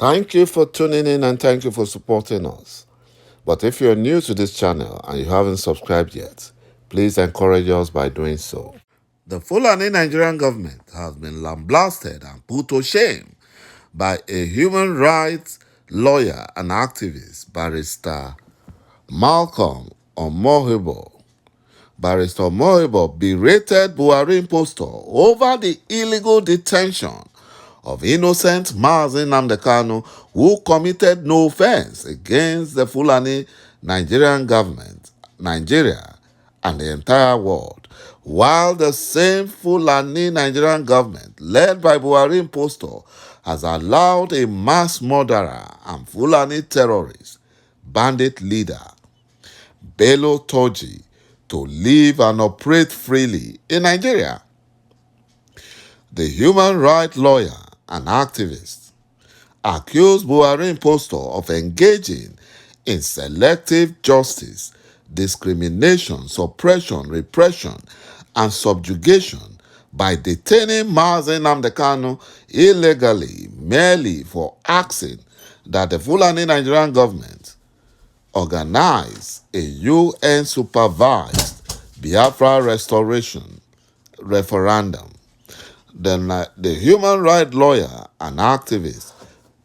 Thank you for tuning in and thank you for supporting us. But if you're new to this channel and you haven't subscribed yet, please encourage us by doing so. The Fulani Nigerian government has been lambasted and put to shame by a human rights lawyer and activist, Barrister Malcolm Omohebo. Barrister Omohebo berated Buhari impostor over the illegal detention of innocent Mazi Nnamdi Kanu who committed no offense against the Fulani Nigerian government, Nigeria, and the entire world, while the same Fulani Nigerian government, led by Buhari impostor, has allowed a mass murderer and Fulani terrorist, bandit leader, Bello Turji, to live and operate freely in Nigeria. The human rights lawyer and activist accused Buhari impostor of engaging in selective justice, discrimination, suppression, repression, and subjugation by detaining Mazi Nnamdi Kanu illegally merely for asking that the Fulani Nigerian government organize a UN-supervised Biafra restoration referendum. The human rights lawyer and activist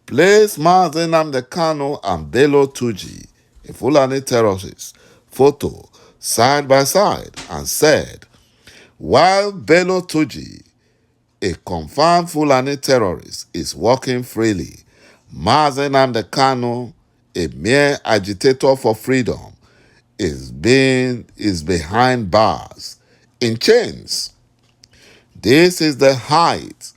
placed Mazi Nnamdi Kanu and Bello Turji, a Fulani terrorist, photo side by side and said, while Bello Turji, a confirmed Fulani terrorist, is walking freely, Mazi Nnamdi Kanu, a mere agitator for freedom, is behind bars, in chains. This is the height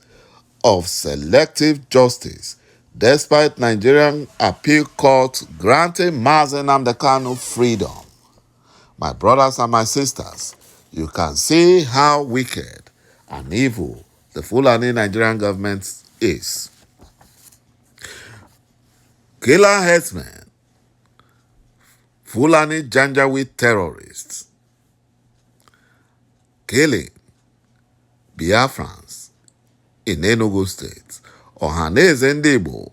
of selective justice, despite Nigerian appeal court granting Mazi Nnamdi Kanu freedom. My brothers and my sisters, you can see how wicked and evil the Fulani Nigerian government is. Killer headsmen, Fulani Janjaweed terrorists, killing Biafrans in Enugu State. Ohanaeze Ndigbo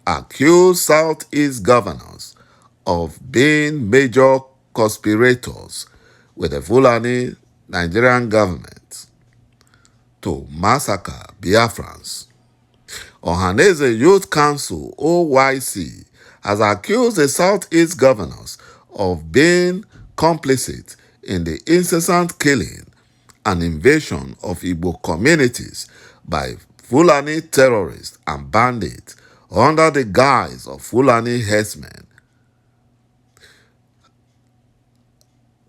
accused Southeast governors of being major conspirators with the Fulani Nigerian government to massacre Biafrans. Ohanaeze Youth Council, OYC, has accused the Southeast governors of being complicit in the incessant killing and invasion of Igbo communities by Fulani terrorists and bandits under the guise of Fulani herdsmen,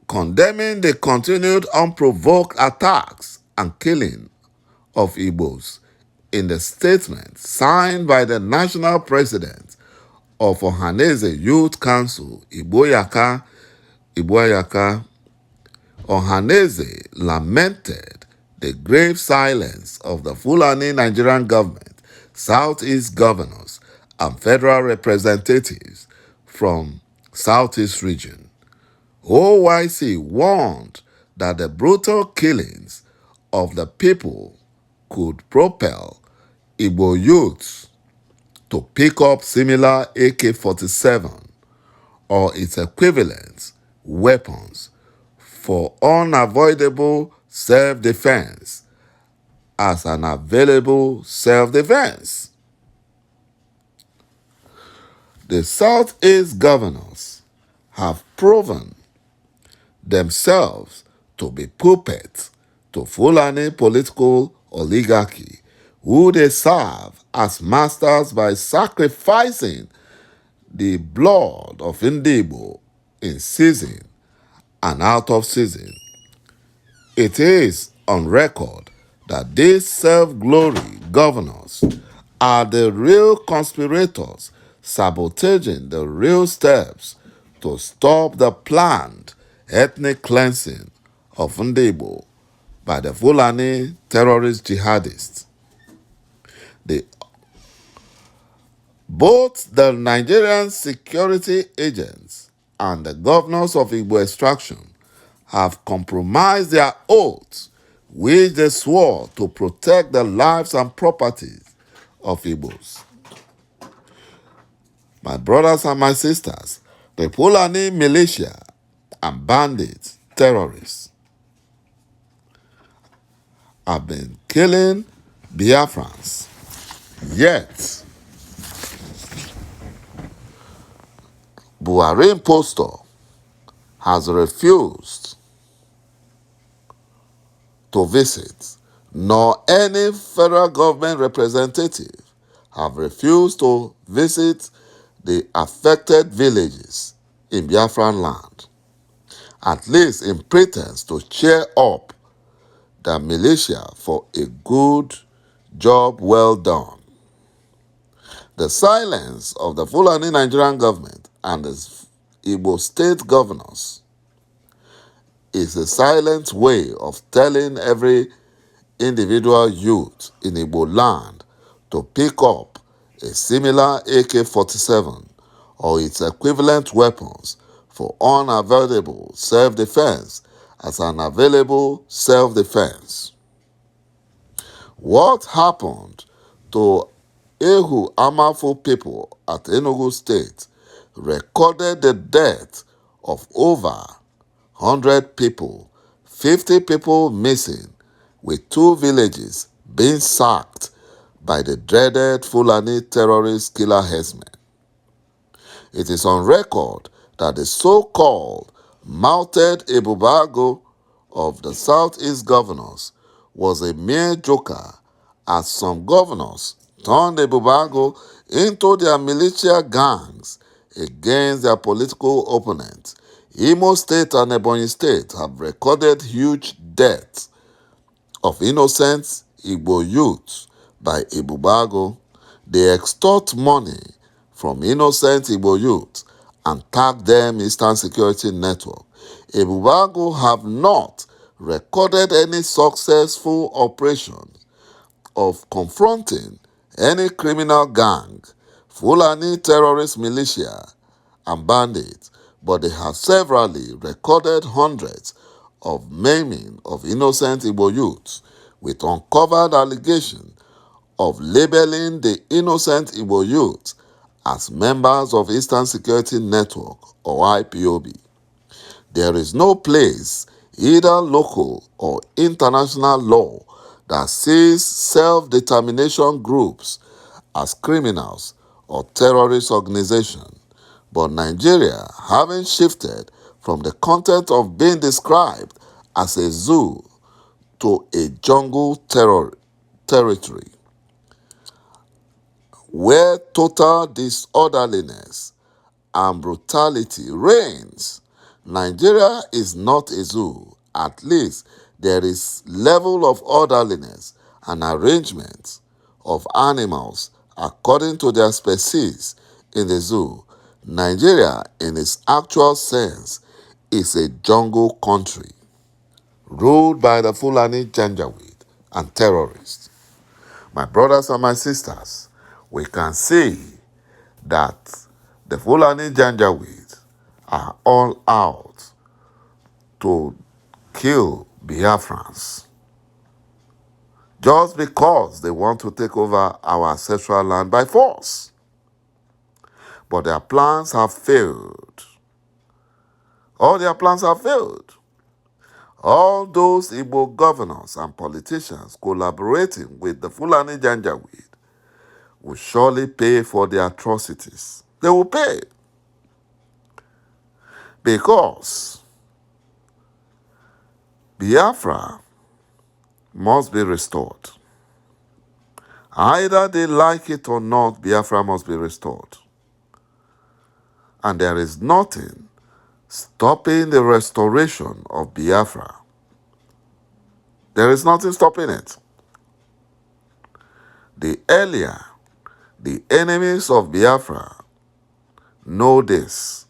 condemning the continued unprovoked attacks and killing of Igbos in the statement signed by the national president of Ohanaeze Youth Council, Igboyaka. Ohanaeze lamented the grave silence of the Fulani Nigerian government, Southeast governors, and federal representatives from Southeast region. OYC warned that the brutal killings of the people could propel Igbo youths to pick up similar AK-47 or its equivalent weapons for unavoidable self-defense as an available self-defense. The Southeast governors have proven themselves to be puppets to Fulani political oligarchy, who they serve as masters by sacrificing the blood of Ndigbo in season and out of season. It is on record that these self-glory governors are the real conspirators sabotaging the real steps to stop the planned ethnic cleansing of Ndigbo by the Fulani terrorist jihadists. Both the Nigerian security agents and the governors of Igbo extraction have compromised their oaths, which they swore to protect the lives and properties of Igbos. My brothers and my sisters, the Fulani militia and bandits, terrorists, have been killing Biafrans. Yet, Buhari impostor has refused to visit, nor any federal government representative have refused to visit the affected villages in Biafran land, at least in pretense to cheer up the militia for a good job well done. The silence of the Fulani Nigerian government and its Igbo state governors is a silent way of telling every individual youth in Igbo land to pick up a similar AK-47 or its equivalent weapons for unavailable self-defense as an available self-defense. What happened to Ehu Amafo people at Enugu State recorded the death of over 100 people, 50 people missing, with 2 villages being sacked by the dreaded Fulani terrorist killer herdsmen. It is on record that the so-called mounted Ebubago of the Southeast governors was a mere joker, as some governors turned Ebubago into their militia gangs against their political opponents. Imo State and Ebonyi State have recorded huge deaths of innocent Igbo youths by Ebubago. They extort money from innocent Igbo youths and tag them Eastern Security Network. Ebubago have not recorded any successful operations of confronting any criminal gang, Fulani terrorist militia, and bandits, but they have severally recorded hundreds of maiming of innocent Igbo youths, with uncovered allegations of labeling the innocent Igbo youths as members of Eastern Security Network or IPOB. There is no place, either local or international law, that sees self-determination groups as criminals or terrorist organizations. But Nigeria, having shifted from the content of being described as a zoo to a jungle territory, where total disorderliness and brutality reigns, Nigeria is not a zoo. At least there is level of orderliness and arrangement of animals according to their species in the zoo. Nigeria, in its actual sense, is a jungle country ruled by the Fulani Janjaweed and terrorists. My brothers and my sisters, we can see that the Fulani Janjaweed are all out to kill Biafrans just because they want to take over our ancestral land by force. But their plans have failed. All their plans have failed. All those Igbo governors and politicians collaborating with the Fulani Janjaweed will surely pay for their atrocities. They will pay. Because Biafra must be restored. Either they like it or not, Biafra must be restored. And there is nothing stopping the restoration of Biafra. There is nothing stopping it. The earlier the enemies of Biafra know this,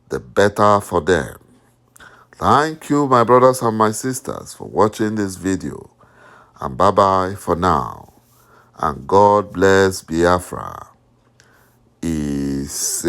the better for them. Thank you, my brothers and my sisters, for watching this video. And bye-bye for now. And God bless Biafra. Ise.